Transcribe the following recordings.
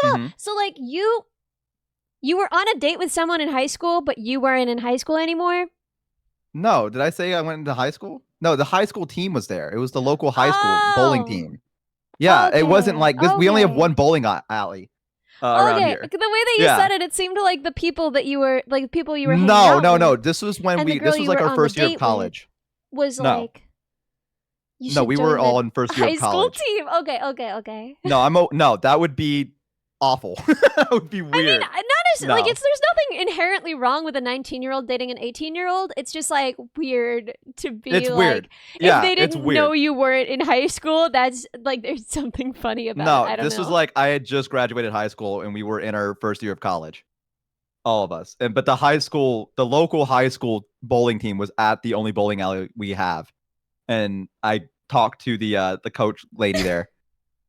Mm-hmm. So like you were on a date with someone in high school, but you weren't in high school anymore? No, did I say I went into high school? No, the high school team was there. It was the local high school bowling Oh. team. Yeah, it wasn't Okay. like this. We only have one Okay. bowling alley around Okay. here. The way that you Yeah. said it seemed like the people that you were like the people you were hanging No, out no, no. with, This was when and the girl this was you like were our on the first year of date with college. was No, like, you no, should we were join all the in first year high of school college. team. Okay, okay, okay. No, no, that would be awful. That would be I mean, weird. not as like No, there's nothing inherently wrong with a 19-year-old dating an 18-year-old. It's just like weird to be it's like weird. if Yeah, they it's didn't know weird. you weren't in high school, that's like there's something funny about it. No, I don't this was know. like I had just graduated high school and we were in our first year of college. All of us. But the local high school bowling team was at the only bowling alley we have. And I talked to the coach lady there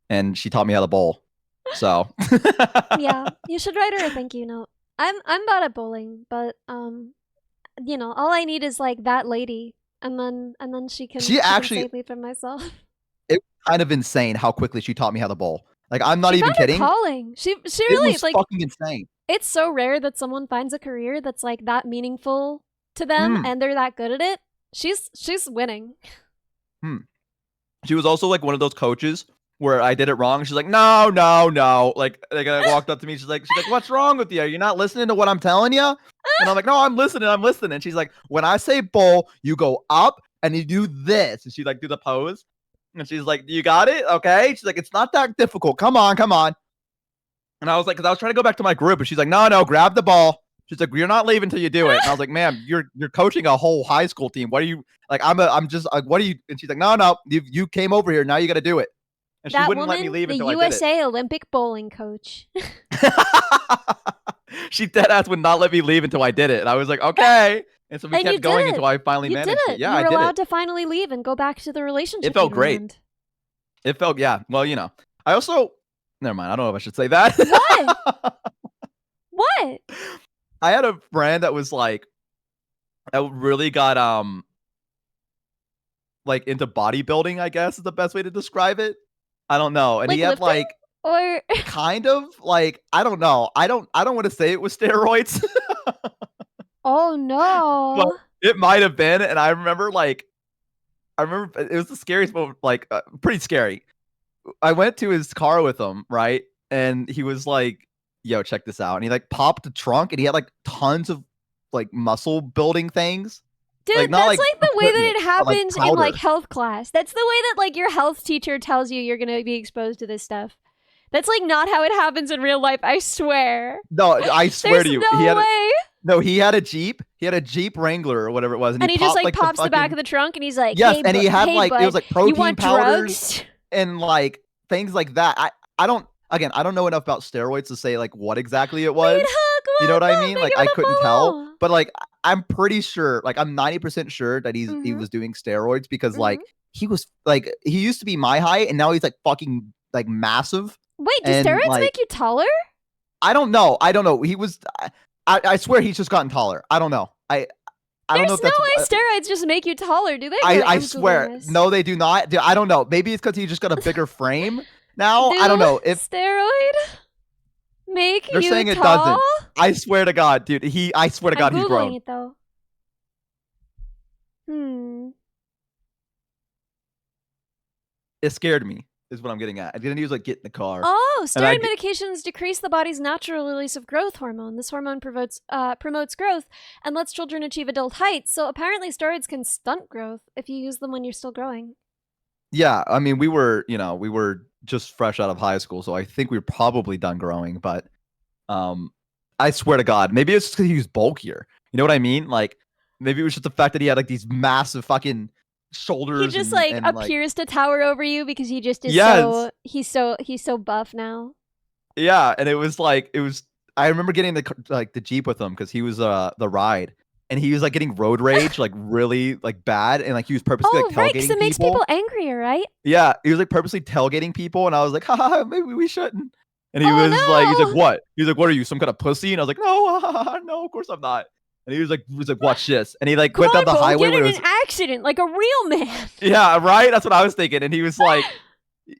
and she taught me how to bowl. So Yeah, you should write her a thank you note. I'm bad at bowling, but all I need is like that lady, and then she can she actually save me from myself. it was kind of insane how quickly she taught me how to bowl. Like I'm not She even found her kidding. calling. She It really was like. fucking insane. It's so rare that someone finds a career that's like that meaningful to them, Hmm. and they're that good at it. She's winning. She was also like one of those coaches where I did it wrong. She's like, no, no, no. Like I walked up to me. She's like, what's wrong with you? Are you not listening to what I'm telling you? And I'm like, no, I'm listening. I'm listening. And she's like, when I say bowl, you go up and you do this. And she like do the pose. And she's like, you got it? Okay. She's like, it's not that difficult. Come on, come on. And I was like, because I was trying to go back to my group, and she's like, no, grab the ball. She's like, you're not leaving until you do it. And I was like, ma'am, you're coaching a whole high school team. What are you like? I'm just like, what are you? And she's like, no, you came over here. Now you got to do it. And she That wouldn't woman, let me leave the until USA Olympic bowling coach. I did it. She dead ass would not let me leave until I did it. And I was like, okay. And so we And you kept going did it. until I finally You managed did it. it. Yeah, You I were did allowed it. to finally leave and go back to the relationship. It felt you great. ruined. It felt, yeah. Well, I also, never mind. I don't know if I should say that. What? What? I had a friend that was like, that really got, like into bodybuilding, I guess is the best way to describe it. I don't know. And Like he had lifting? like, Or kind of like, I don't know. I don't want to say it was steroids. oh no. But it might have been. And I remember it was the scariest moment, like pretty scary. I went to his car with him, right? And he was like, yo, check this out. And he like popped the trunk and he had like tons of like muscle building things. Dude, Like, not that's like the way that equipment, it but, like, happens in like powder. health class. That's the way that like your health teacher tells you you're gonna be exposed to this stuff. That's like not how it happens in real life, I swear. No, I swear There's to you. no way. He had a Jeep. He had a Jeep Wrangler or whatever it was. And he just like popped, pops the back of the trunk and he's like, yes, hey, and he had hey, like, bud, it was like you protein want powders drugs? and like things like that. I don't know enough about steroids to say like what exactly it was. Wait, Huck, You know what I no, mean? thank Like you for I the couldn't follow. tell, but like I'm pretty sure, like I'm 90% sure that he Mhm. was doing steroids because Mhm. like he was like he used to be my height and now he's like fucking like massive. Wait, do And, steroids like, make you taller? I don't know. He was. I swear he's just gotten taller. I don't know. I don't know There's if no that's. way steroids just make you taller, do they? I Wait, I'm swear, Googling this. no, they do not. I don't know. Maybe it's because he just got a bigger frame now. I don't Do know if steroid make they're you saying it tall? doesn't. I swear to God, dude. I swear to God, I'm he's Googling grown. it though. It scared me. Is what I'm getting at. I didn't use like get in the car. Oh, And I steroid medications decrease the body's natural release of growth hormone. This hormone promotes growth and lets children achieve adult heights. So apparently steroids can stunt growth if you use them when you're still growing. Yeah, I mean, we were just fresh out of high school, so I think we were probably done growing. But I swear to God, maybe it's just because he was bulkier. You know what I mean? Like maybe it was just the fact that he had like these massive fucking shoulders. He just and appears to tower over you because he just is Yes. he's so buff now. Yeah, and it was. I remember getting the Jeep with him because he was the ride, and he was like getting road rage like really like bad, and like he was purposely Oh, like right, tailgating because it makes people angrier, right? Yeah, he was like purposely tailgating people, and I was like, haha, maybe we shouldn't. And he Oh, was like, he's no. like, what? He's like, what are you, some kind of pussy? And I was like, no, no, of course I'm not. And he was like, watch this. And he like Come went down on, the Cole, highway get where in it was, an accident like a real man. yeah, right. That's what I was thinking. And he was like,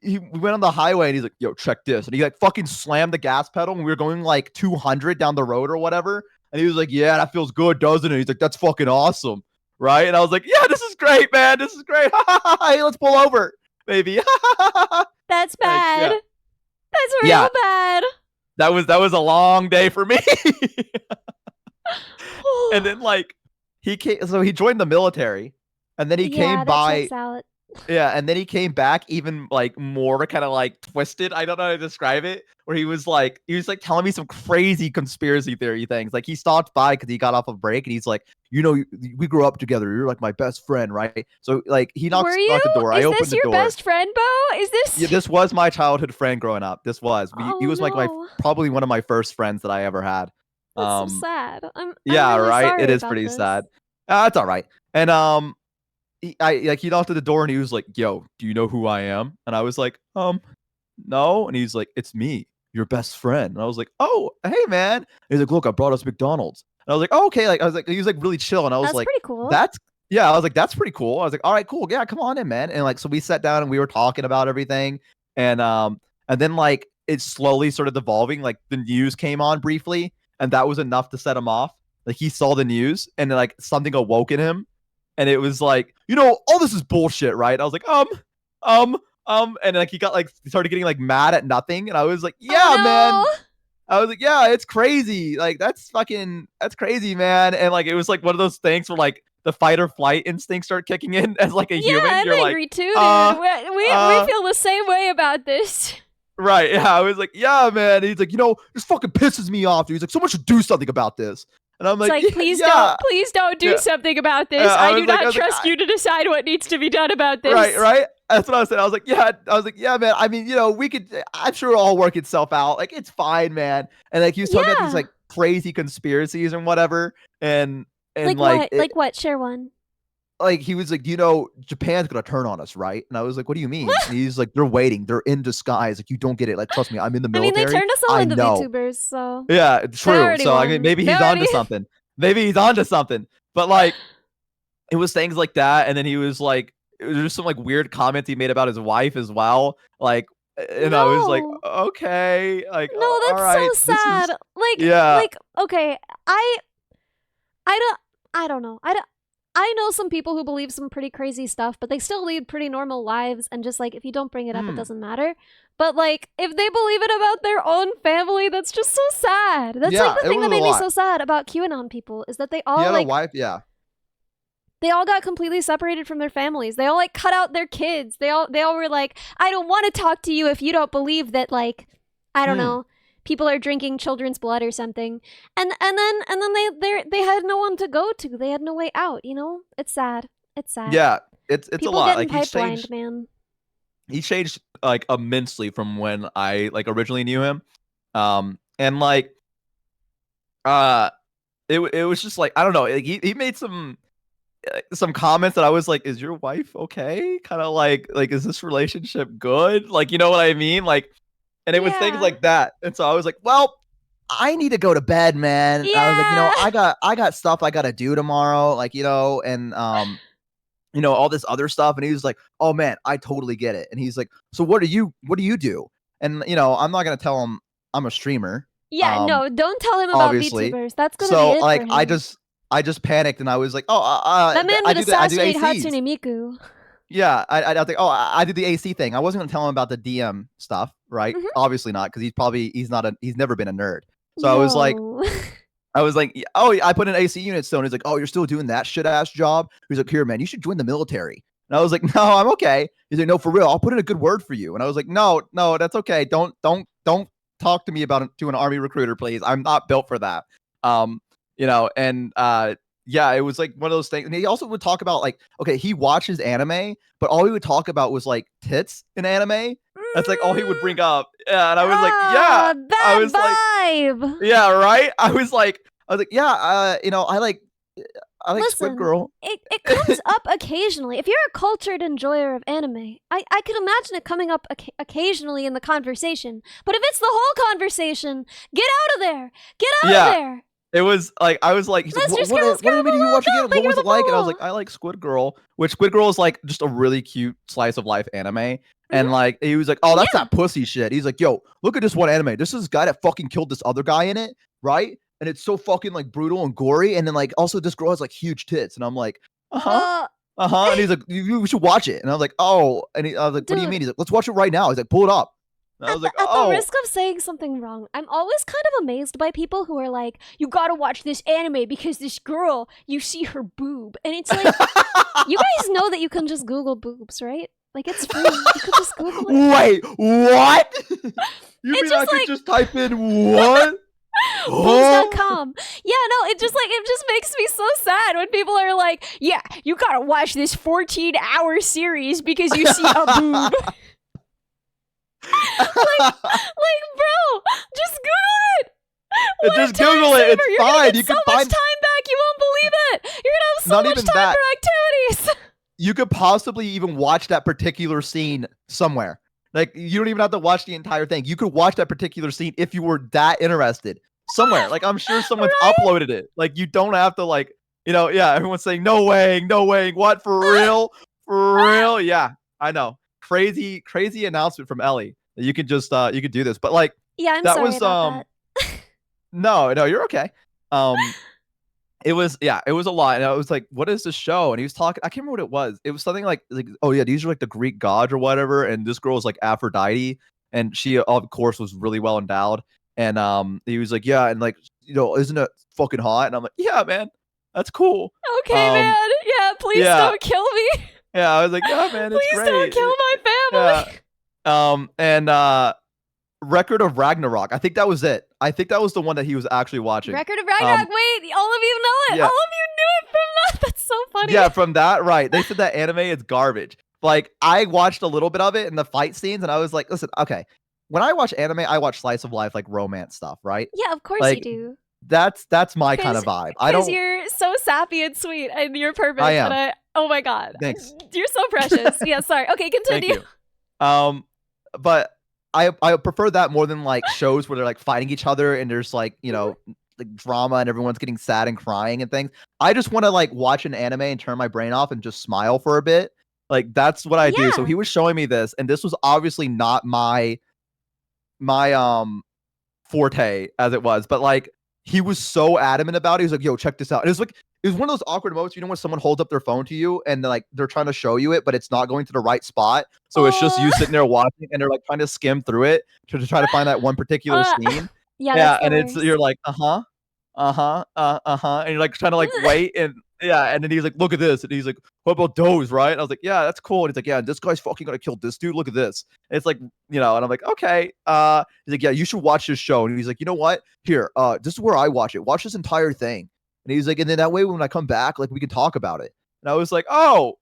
we went on the highway and he's like, yo, check this. And he like fucking slammed the gas pedal and we were going like 200 down the road or whatever. And he was like, yeah, that feels good, doesn't it? He's like, that's fucking awesome. Right. And I was like, yeah, this is great, man. This is great. Hey, let's pull over, baby. That's bad. Yeah. That's real bad. That was a long day for me. And then like he joined the military and then he came by. Yeah, and then he came back even like more kind of like twisted. I don't know how to describe it. Where he was like telling me some crazy conspiracy theory things. Like he stopped by because he got off a break, and he's like, you know, we grew up together. You're like my best friend, right? So like he knocked the door. I opened the door. Is this your best friend, Bo? Is this? Yeah, this was my childhood friend growing up. This was. He was like probably one of my first friends that I ever had. That's so sad. I'm yeah, really right. sorry It is about pretty this. sad. It's all right. And he knocked at the door and he was like, yo, do you know who I am? And I was like, no. And he's like, it's me, your best friend. And I was like, oh, hey, man. And he's like, look, I brought us McDonald's. And I was like, oh, okay. Like, I was like, he was like really chill. And I was That's like, pretty cool. I was like, that's pretty cool. I was like, all right, cool. Yeah, come on in, man. And like, so we sat down and we were talking about everything. And then like it slowly started devolving. Like the news came on briefly and that was enough to set him off. Like he saw the news and then, like something awoke in him. And it was like, you know, all this is bullshit, right? I was like, and like he started getting like mad at nothing, and I was like, yeah, man. I was like, yeah, it's crazy. Like that's crazy, man. And like it was like one of those things where like the fight or flight instinct start kicking in as like a human. Yeah, I'm angry too, dude. We feel the same way about this. Right? Yeah, I was like, yeah, man. And he's like, you know, this fucking pisses me off, dude. He's like, someone should do something about this. And I'm like, please don't do something about this. I do not trust you to decide what needs to be done about this. Right. That's what I said. I was like, yeah, man. I mean, you know, I'm sure it'll all work itself out. Like, it's fine, man. And like, he was talking about these like crazy conspiracies and whatever. And like what? Share one. Like he was like, you know, Japan's gonna turn on us, right? And I was like, what do you mean? And he's like, they're waiting. They're in disguise. Like, you don't get it. Like, trust me, I'm in the military. I mean, they turned us all into VTubers, so yeah, true. So I mean, maybe he's onto something. Maybe he's onto something. But like, it was things like that, and then he was like, there's some like weird comments he made about his wife as well. Like, and I was like, okay, like, no, that's all right, so sad. Like, okay, I don't know. I know some people who believe some pretty crazy stuff, but they still lead pretty normal lives, and just like if you don't bring it up, it doesn't matter. But like if they believe it about their own family, that's just so sad. That's like the thing that made me so sad about QAnon people is that they all a wife, they all got completely separated from their families. They all like cut out their kids. They all were like, I don't want to talk to you if you don't believe that like I don't know. People are drinking children's blood or something, and then they had no one to go to. They had no way out. You know, it's sad. It's sad. Yeah, it's people a lot. Like he's changed, man. He changed like immensely from when I like originally knew him, and like, it was just like I don't know. Like, he made some comments that I was like, is your wife okay? Kind of like is this relationship good? Like, you know what I mean? Like. And it was things like that. And so I was like, well, I need to go to bed, man. Yeah. I was like, you know, I got stuff I got to do tomorrow. Like, you know, and, you know, all this other stuff. And he was like, oh man, I totally get it. And he's like, so what do you do? And, you know, I'm not going to tell him I'm a streamer. Yeah, no, don't tell him about VTubers. That's going to be it like, for him. I just panicked and I was like, oh, that man would assassinate Hatsune Miku. Yeah, I think, I did the AC thing. I wasn't gonna tell him about the DM stuff, right? Obviously not, because he's never been a nerd. So I was like, oh, I put an AC unit still, and he's like, oh, you're still doing that shit ass job? He's like, here, man, you should join the military. And I was like, no, I'm okay. He's like, no, for real, I'll put in a good word for you. And I was like, no, that's okay. Don't talk to me to an army recruiter, please. I'm not built for that. You know, and yeah, it was like one of those things. And he also would talk about like, okay, he watches anime, but all he would talk about was like tits in anime. That's like all he would bring up. Yeah, and I was like, yeah. Bad I was vibe. Like, yeah, right. I was like, yeah, you know, I like Listen, Squid Girl. It comes up occasionally. If you're a cultured enjoyer of anime, I could imagine it coming up occasionally in the conversation. But if it's the whole conversation, get out of there. Get out of there. It was like I was like, he's like, Mr. what anime do you watch again? But What you're was the it like? And I was like, blah. I like Squid Girl, which Squid Girl is like just a really cute slice of life anime. And like he was like, oh, that's Yeah. that pussy shit. He's like, yo, look at this one anime. This is this guy that fucking killed this other guy in it, right? And it's so fucking like brutal and gory. And then like also this girl has like huge tits. And I'm like, uh-huh. And he's like, you should watch it. And I was like, oh. And I was like, what do you mean? He's like, let's watch it right now. He's like, pull it up. And I was like, at oh. the risk of saying something wrong, I'm always kind of amazed by people who are like, you gotta watch this anime because this girl, you see her boob. And it's like, you guys know that you can just Google boobs, right? Like, it's free. You could just Google it. Wait, what? You mean I could just type in what? Boobs.com. Yeah, no, it just makes me so sad when people are like, yeah, you gotta watch this 14-hour series because you see a boob. like, bro, just Google it. Just Google it. It's fine. You can so much time back. You won't believe it. You're gonna have so much time for activities. You could possibly even watch that particular scene somewhere. Like you don't even have to watch the entire thing. You could watch that particular scene if you were that interested somewhere. Like I'm sure someone's uploaded it. Like you don't have to like, yeah, everyone's saying no way, what, for real? For real? Yeah, I know. Crazy announcement from Ellie that you could just you could do this. But like yeah, I'm sorry about that. No, you're okay. It was a lot, and I was like, "What is this show?" And he was talking. I can't remember what it was. It was something like, "Oh yeah, these are like the Greek gods or whatever." And this girl was like Aphrodite, and she of course was really well endowed. And he was like, "Yeah," and like, isn't it fucking hot? And I'm like, "Yeah, man, that's cool." Okay, man. Yeah, please don't kill me. Yeah, I was like, "Yeah, man, it's please great." Don't kill my family. Yeah. And Record of Ragnarok. I think that was it. I think that was the one that he was actually watching. Record of Ragnarok. Wait, all of you know it. Yeah. All of you knew it from that. That's so funny. Yeah, from that, right. They said that anime is garbage. Like, I watched a little bit of it in the fight scenes, and I was like, listen, okay. When I watch anime, I watch slice of life, like romance stuff, right? Yeah, of course like, you do. That's my kind of vibe. Because you're so sappy and sweet, and you're perfect. I am. And oh my god. Thanks. You're so precious. Yeah, sorry. Okay, continue. Thank you. But I prefer that more than like shows where they're like fighting each other and there's like, like drama and everyone's getting sad and crying and things. I just want to like watch an anime and turn my brain off and just smile for a bit. Like that's what I do. So he was showing me this, and this was obviously not my forte as it was, but like he was so adamant about it. He was like, yo, check this out. And it was one of those awkward moments, when someone holds up their phone to you and like they're trying to show you it, but it's not going to the right spot. So it's just you sitting there watching, and they're like trying to skim through it to try to find that one particular scene. Yeah, and you're like, and you're like trying to like wait, and and then he's like, look at this, and he's like, what about those, right? And I was like, yeah, that's cool. And he's like, yeah, this guy's fucking gonna kill this dude. Look at this. And it's like, and I'm like, okay. He's like, yeah, you should watch this show. And he's like, you know what? Here, this is where I watch it. Watch this entire thing. And he's like, and then that way when I come back, like we can talk about it. And I was like, oh,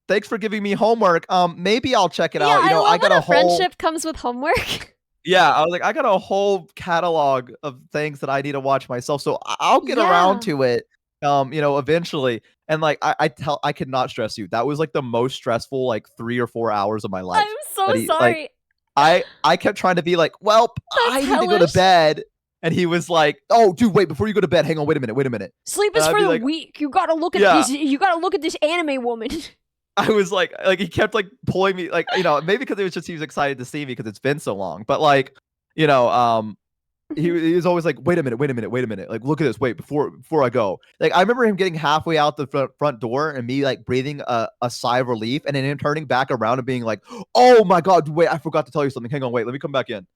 thanks for giving me homework. Maybe I'll check it out. I got a friendship comes with homework. Yeah, I was like, I got a whole catalog of things that I need to watch myself, so I'll get around to it, eventually. And like, I could not stress you. That was like the most stressful like 3 or 4 hours of my life. I'm so sorry. Like, I kept trying to be like, well, I need to go to bed. And he was like, "Oh, dude, wait! Before you go to bed, hang on, wait a minute. Sleep is for the weak. You gotta look at this. You gotta look at this anime woman." I was like he kept like pulling me, like maybe because he was excited to see me because it's been so long. But like, he was always like, wait a minute, like look at this, wait before I go. Like I remember him getting halfway out the front door and me like breathing a sigh of relief, and then him turning back around and being like, "Oh my god, wait, I forgot to tell you something. Hang on, wait, let me come back in."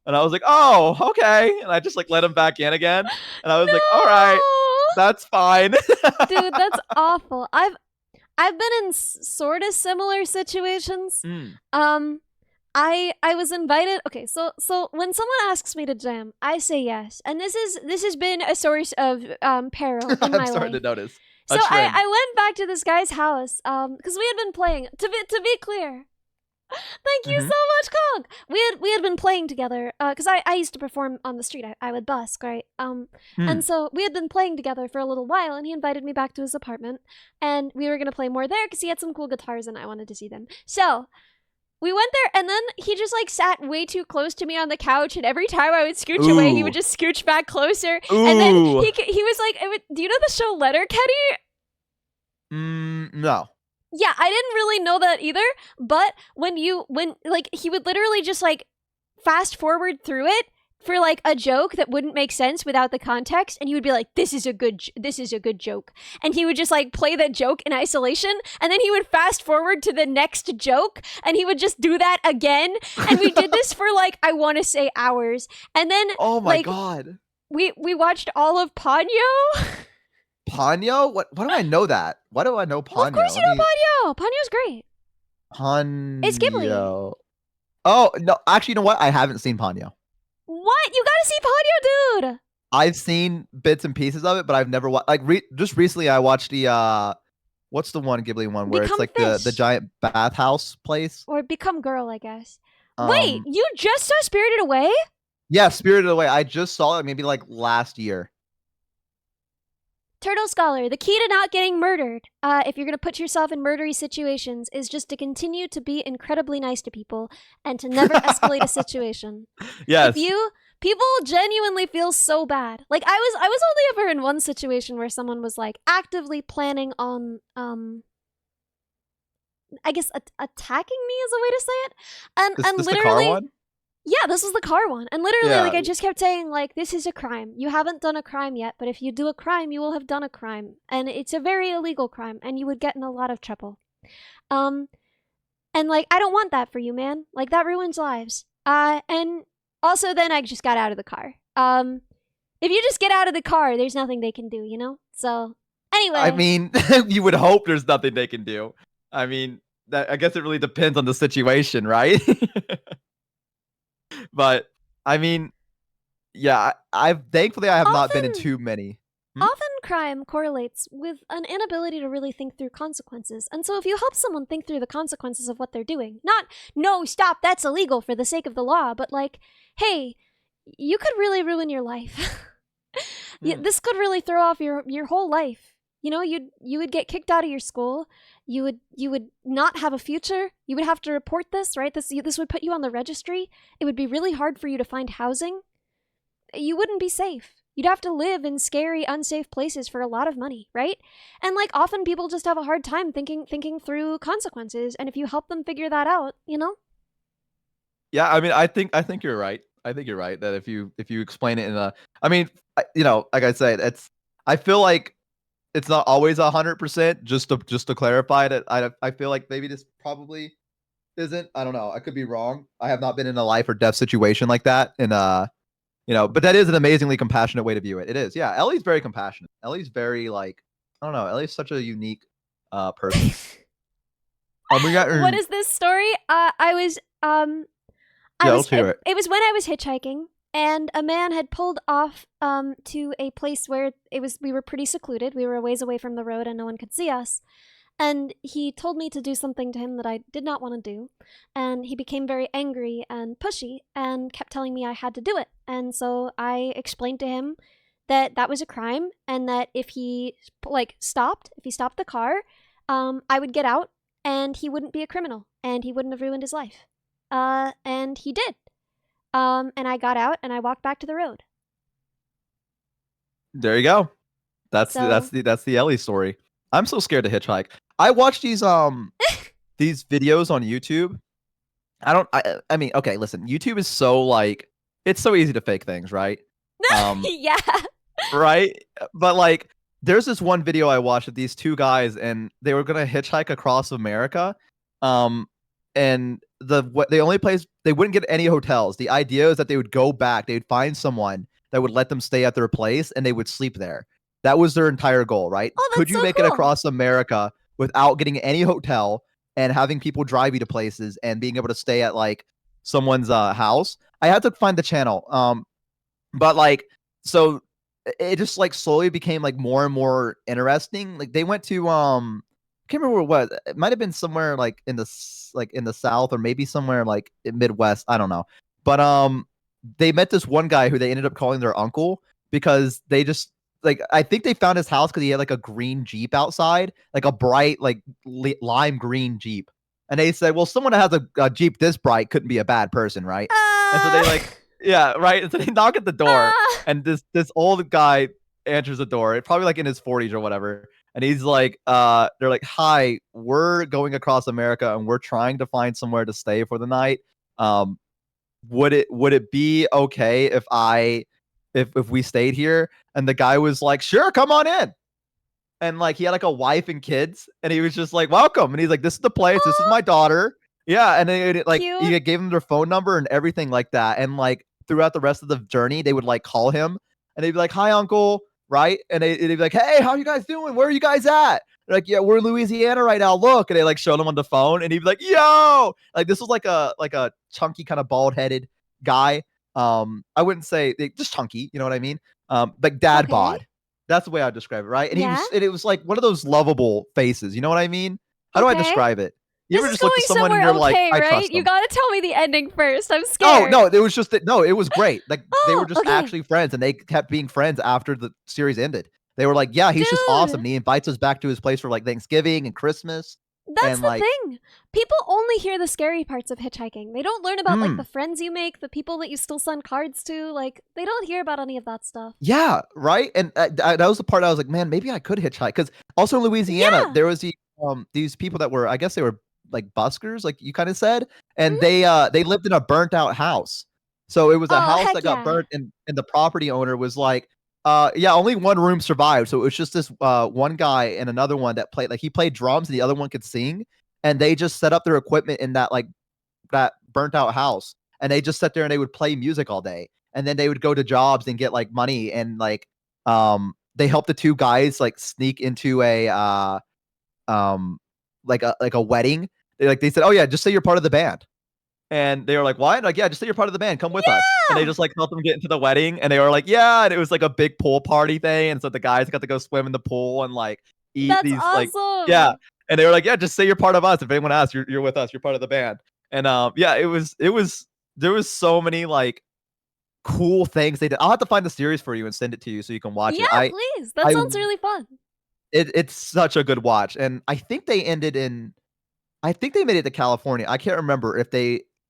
And I was like, oh, okay. And I just like let him back in again. And I was like, all right, that's fine. Dude, that's awful. I've been in sort of similar situations. I was invited. Okay, so when someone asks me to jam, I say yes. And this has been a source of peril in my life. I'm starting to notice. So I went back to this guy's house because we had been playing. To be clear. Thank you so much, Kong. We had been playing together because I used to perform on the street. I would busk, right? And so we had been playing together for a little while, and he invited me back to his apartment, and we were gonna play more there because he had some cool guitars and I wanted to see them. So we went there, and then he just like sat way too close to me on the couch, and every time I would scooch away, he would just scooch back closer. And then he was like, "Do you know the show Letterkenny?" No. Yeah, I didn't really know that either. But when like he would literally just like fast forward through it for like a joke that wouldn't make sense without the context, and he would be like, this is a good joke, and he would just like play that joke in isolation, and then he would fast forward to the next joke, and he would just do that again, and we did this for like, I want to say hours. And then oh my god, we watched all of Ponyo. Ponyo? What do I know that? Why do I know Ponyo? Well, of course you know Ponyo. Ponyo's great. Ponyo. It's Ghibli. Oh no, actually, you know what? I haven't seen Ponyo. What? You gotta see Ponyo, dude. I've seen bits and pieces of it, but I've never watched. Like just recently, I watched the what's the one Ghibli one where Become it's like Fish. the giant bathhouse place, or Become Girl, I guess. Wait, you just saw Spirited Away? Yeah, Spirited Away. I just saw it maybe like last year. Turtle Scholar, the key to not getting murdered, if you're going to put yourself in murdery situations, is just to continue to be incredibly nice to people and to never escalate a situation. Yes. People genuinely feel so bad. Like, I was only ever in one situation where someone was, like, actively planning on, I guess, attacking me is a way to say it. And this literally... the car one? Yeah, this is the car one. And literally, like, I just kept saying, like, this is a crime. You haven't done a crime yet, but if you do a crime, you will have done a crime. And it's a very illegal crime, and you would get in a lot of trouble. And, like, I don't want that for you, man. Like, that ruins lives. And also then I just got out of the car. If you just get out of the car, there's nothing they can do, you know? So, anyway. I mean, you would hope there's nothing they can do. I mean, I guess it really depends on the situation, right? But I mean, yeah, thankfully I have not been in too many. Often crime correlates with an inability to really think through consequences. And so if you help someone think through the consequences of what they're doing, not, no, stop, that's illegal for the sake of the law, but like, hey, you could really ruin your life. This could really throw off your whole life. You know, you would get kicked out of your school. You would not have a future. You would have to report this, right? This would put you on the registry. It would be really hard for you to find housing. You wouldn't be safe. You'd have to live in scary, unsafe places for a lot of money, right? And like often people just have a hard time thinking through consequences. And if you help them figure that out, you know? Yeah, I mean, I think you're right. I think you're right that if you explain it in a, I mean, you know, like I said, I feel like it's not always 100%. Just to clarify that, I feel like maybe this probably isn't. I don't know. I could be wrong. I have not been in a life or death situation like that, and you know, but that is an amazingly compassionate way to view it. It is. Yeah, Ellie's very compassionate. Ellie's very like, I don't know. Ellie's such a unique person. We got. What is this story? Let's hear it. It was when I was hitchhiking. And a man had pulled off to a place where we were pretty secluded. We were a ways away from the road and no one could see us. And he told me to do something to him that I did not want to do. And he became very angry and pushy and kept telling me I had to do it. And so I explained to him that that was a crime and that if he stopped the car, I would get out and he wouldn't be a criminal and he wouldn't have ruined his life. And he did. And I got out and I walked back to the road. There you go. That's the Ellie story. I'm so scared to hitchhike. I watch these these videos on YouTube. I mean, okay, listen. YouTube is so like, it's so easy to fake things, right? Yeah. Right? But like, there's this one video I watched of these two guys and they were gonna hitchhike across America. And the only place they wouldn't get any hotels. The idea is that they would go back, they would find someone that would let them stay at their place and they would sleep there. That was their entire goal, right? Oh, could you so make cool. it across America without getting any hotel and having people drive you to places and being able to stay at like someone's house? I had to find the channel. But like, so it just like slowly became like more and more interesting. Like they went to I can't remember where it was. It might have been somewhere like in the South or maybe somewhere like in Midwest. I don't know. But they met this one guy who they ended up calling their uncle because they just like, I think they found his house because he had like a green Jeep outside, like a bright like lime green Jeep. And they said, well, someone that has a Jeep this bright couldn't be a bad person, right? And so they like, yeah, right. And so they knock at the door, and this old guy answers the door, probably like in his 40s or whatever. And he's like, they're like, hi, we're going across America and we're trying to find somewhere to stay for the night. Would it be okay if we stayed here? And the guy was like, sure, come on in. And like he had like a wife and kids, and he was just like, welcome. And he's like, this is the place, this is my daughter. Yeah. And then like he gave them their phone number and everything like that. And like throughout the rest of the journey, they would like call him and they'd be like, hi, uncle, right? And they'd be like, hey, how you guys doing? Where are you guys at? They're like, yeah, we're in Louisiana right now. Look. And they like showed him on the phone, and he'd be like, yo, like this was like a chunky kind of bald headed guy. I wouldn't say just chunky, you know what I mean? Like dad bod. That's the way I describe it, right? And it was like one of those lovable faces. You know what I mean? How do I describe it? You ever just look at someone and you're like, I trust them. You gotta tell me the ending first. I'm scared. Oh no, it was just no, it was great. Like they were just actually friends, and they kept being friends after the series ended. They were like, yeah, he's just awesome. And he invites us back to his place for like Thanksgiving and Christmas. That's the thing. People only hear the scary parts of hitchhiking. They don't learn about like the friends you make, the people that you still send cards to. Like they don't hear about any of that stuff. Yeah, right. And that was the part I was like, man, maybe I could hitchhike. Because also in Louisiana, there was these people that were, I guess they were like buskers, like you kind of said, and they lived in a burnt out house. So it was a house that got burnt, and the property owner was like, only one room survived. So it was just this one guy and another one that played, like he played drums and the other one could sing. And they just set up their equipment in that like that burnt out house. And they just sat there and they would play music all day. And then they would go to jobs and get like money. And like they helped the two guys like sneak into a like a wedding. They said, oh yeah, just say you're part of the band. And they were like, what? Like, yeah, just say you're part of the band. Come with us. And they just like helped them get into the wedding. And they were like, yeah. And it was like a big pool party thing. And so the guys got to go swim in the pool and like eat these like, yeah. And they were like, yeah, just say you're part of us. If anyone asks, you're with us. You're part of the band. And there was so many like cool things they did. I'll have to find the series for you and send it to you so you can watch it. Yeah, please. That sounds really fun. It's such a good watch. And I think they made it to California. I can't remember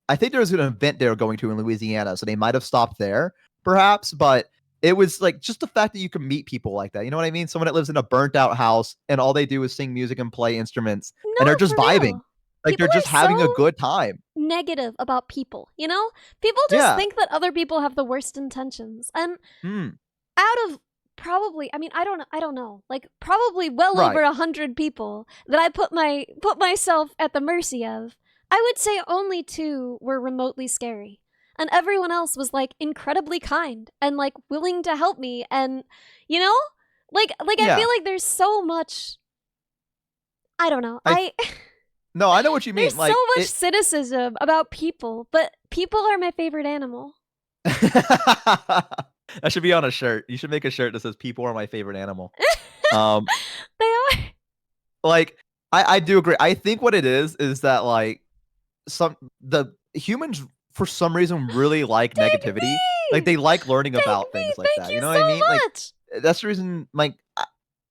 I think there was an event they were going to in Louisiana, so they might have stopped there, perhaps. But it was like just the fact that you can meet people like that. You know what I mean? Someone that lives in a burnt out house and all they do is sing music and play instruments, and they're just vibing. Like they're just having a good time. Negative about people, you know? People just think that other people have the worst intentions. And out of probably, I mean, I don't know. Like probably well over 100 people that I put myself at the mercy of, I would say only 2 were remotely scary. And everyone else was like incredibly kind and like willing to help me. And you know, like I feel like there's so much, I don't know. No, I know what you mean. There's like, so much cynicism about people, but people are my favorite animal. That should be on a shirt. You should make a shirt that says "People are my favorite animal." They are. Like, I do agree. I think what it is that like the humans for some reason really like negativity. Like they like learning about things like that. You know what I mean? Much. Like that's the reason. Like,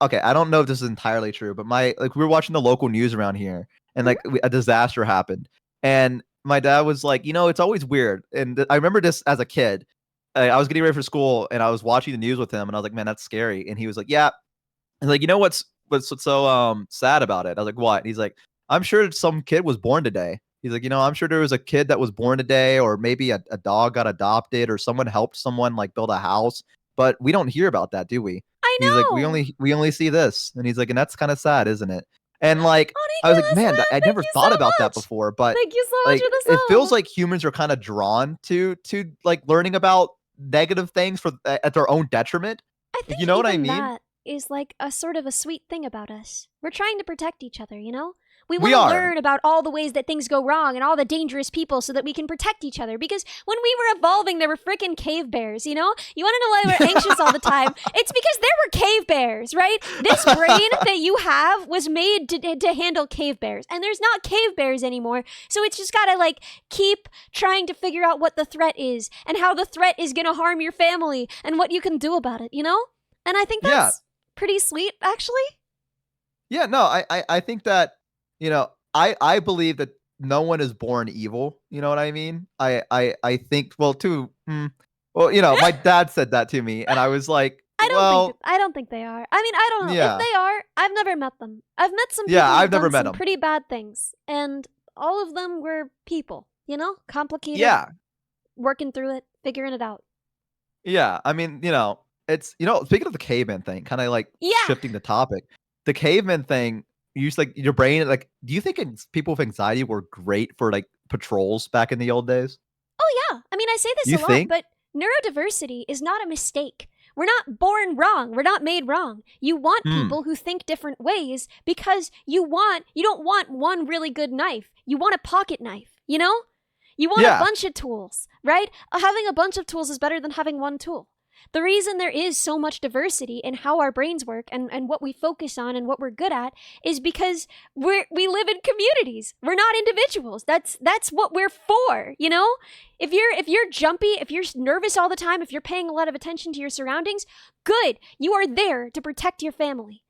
okay, I don't know if this is entirely true, but we were watching the local news around here, and like a disaster happened, and my dad was like, you know, it's always weird. And I remember this as a kid. I was getting ready for school, and I was watching the news with him, and I was like, man, that's scary. And he was like, yeah. And like, you know what's so sad about it? I was like, what? And he's like, I'm sure some kid was born today. He's like, you know, I'm sure there was a kid that was born today, or maybe a dog got adopted, or someone helped someone like build a house, but we don't hear about that, do we? I know. He's like, we only see this, and he's like, and that's kind of sad, isn't it? And like, I was like, man, I never thought about that before. But thank you so much like, for this. It feels like humans are kind of drawn to like learning about negative things at their own detriment. I think you know what I mean? That is like a sort of a sweet thing about us. We're trying to protect each other, you know? We want to learn about all the ways that things go wrong and all the dangerous people so that we can protect each other. Because when we were evolving, there were freaking cave bears, you know? You want to know why we're anxious all the time? It's because there were cave bears, right? This brain that you have was made to handle cave bears. And there's not cave bears anymore. So it's just got to like keep trying to figure out what the threat is and how the threat is going to harm your family and what you can do about it, you know? And I think that's pretty sweet, actually. Yeah, no, I think that, you know, I believe that no one is born evil. You know what I mean? I think, well, well, you know, my dad said that to me, and I was like, I well, don't think they are. I mean, I don't know. If yeah, they are, I've never met them. I've met some people yeah, who've I've never done met some them. pretty bad things, and all of them were people, you know? Complicated, Yeah, working through it, figuring it out. yeah. I mean, you know, it's, you know, speaking of the caveman thing, kind of like Yeah. shifting the topic, the caveman thing. You use like your brain. Like, do you think people with anxiety were great for like patrols back in the old days? Oh, yeah. I mean, I say this You a lot, think? but neurodiversity is not a mistake. We're not born wrong. We're not made wrong. You want Hmm. people who think different ways because you don't want one really good knife. You want a pocket knife, you know? You want a Yeah. bunch of tools, right? Having a bunch of tools is better than having one tool. The reason there is so much diversity in how our brains work and what we focus on and what we're good at is because we live in communities. We're not individuals. That's what we're for, you know? If you're jumpy, if you're nervous all the time, if you're paying a lot of attention to your surroundings, good. You are there to protect your family.